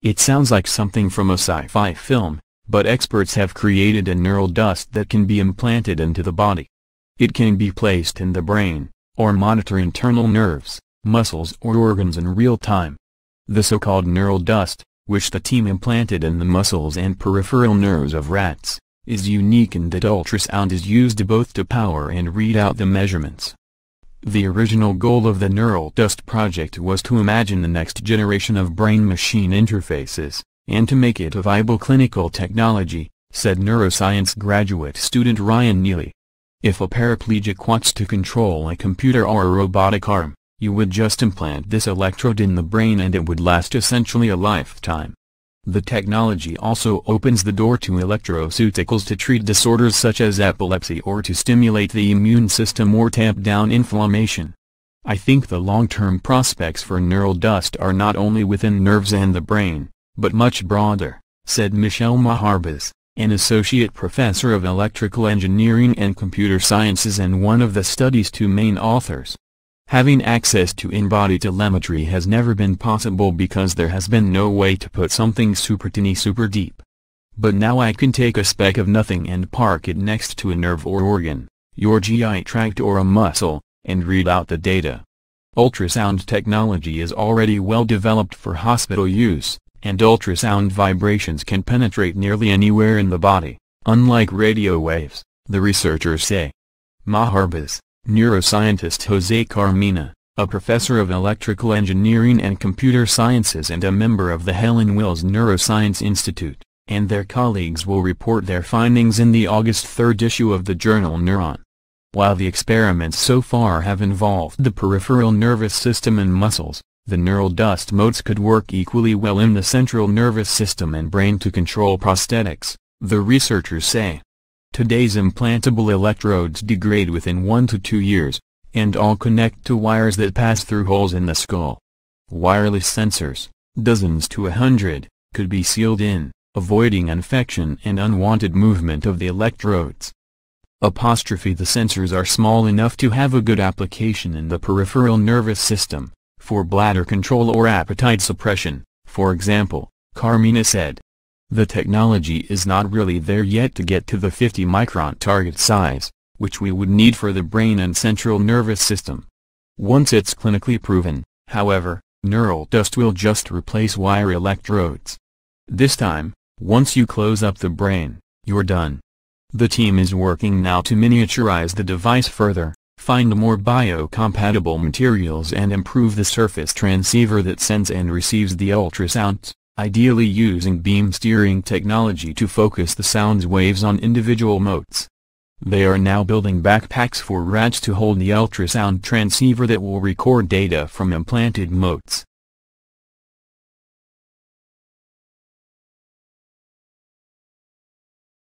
It sounds like something from a sci-fi film, but experts have created a neural dust that can be implanted into the body. It can be placed in the brain, or monitor internal nerves, muscles or organs in real time. The so-called neural dust, which the team implanted in the muscles and peripheral nerves of rats, is unique in that ultrasound is used both to power and read out the measurements. The original goal of the neural dust project was to imagine the next generation of brain-machine interfaces, and to make it a viable clinical technology, said neuroscience graduate student Ryan Neely. If a paraplegic wants to control a computer or a robotic arm, you would just implant this electrode in the brain and it would last essentially a lifetime. The technology also opens the door to electroceuticals to treat disorders such as epilepsy or to stimulate the immune system or tamp down inflammation. I think the long-term prospects for neural dust are not only within nerves and the brain, but much broader, said Michelle Maharbaz, an associate professor of electrical engineering and computer sciences and one of the study's two main authors. Having access to in-body telemetry has never been possible because there has been no way to put something super tiny super deep. But now I can take a speck of nothing and park it next to a nerve or organ, your GI tract or a muscle, and read out the data. Ultrasound technology is already well developed for hospital use, and ultrasound vibrations can penetrate nearly anywhere in the body, unlike radio waves, the researchers say. Maharbaz, neuroscientist Jose Carmina, a professor of electrical engineering and computer sciences and a member of the Helen Wills Neuroscience Institute, and their colleagues will report their findings in the August 3rd issue of the journal Neuron. While the experiments so far have involved the peripheral nervous system and muscles, the neural dust motes could work equally well in the central nervous system and brain to control prosthetics, the researchers say. Today's implantable electrodes degrade within 1 to 2 years, and all connect to wires that pass through holes in the skull. Wireless sensors, dozens to 100, could be sealed in, avoiding infection and unwanted movement of the electrodes. The sensors are small enough to have a good application in the peripheral nervous system, for bladder control or appetite suppression, for example, Carmina said. The technology is not really there yet to get to the 50-micron target size, which we would need for the brain and central nervous system. Once it's clinically proven, however, neural dust will just replace wire electrodes. This time, once you close up the brain, you're done. The team is working now to miniaturize the device further, find more biocompatible materials and improve the surface transceiver that sends and receives the ultrasounds, ideally using beam steering technology to focus the sound waves on individual motes. They are now building backpacks for rats to hold the ultrasound transceiver that will record data from implanted motes.